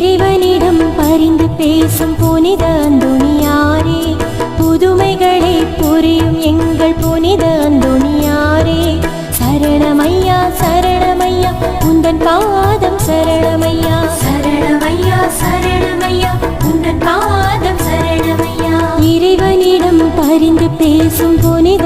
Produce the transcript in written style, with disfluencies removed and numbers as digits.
இறைவனிடம் பரிந்து பேசும் புனித அந்தோணியாரே, புதுமைகளை புரியும் எங்கள் புனித அந்தோணியாரே, சரணமையா சரணமையா உந்தன் பாதம் சரணமையா, சரணமையா சரணமையா உந்தன் பாதம் சரணமையா. இறைவனிடம் பரிந்து பேசும் புனித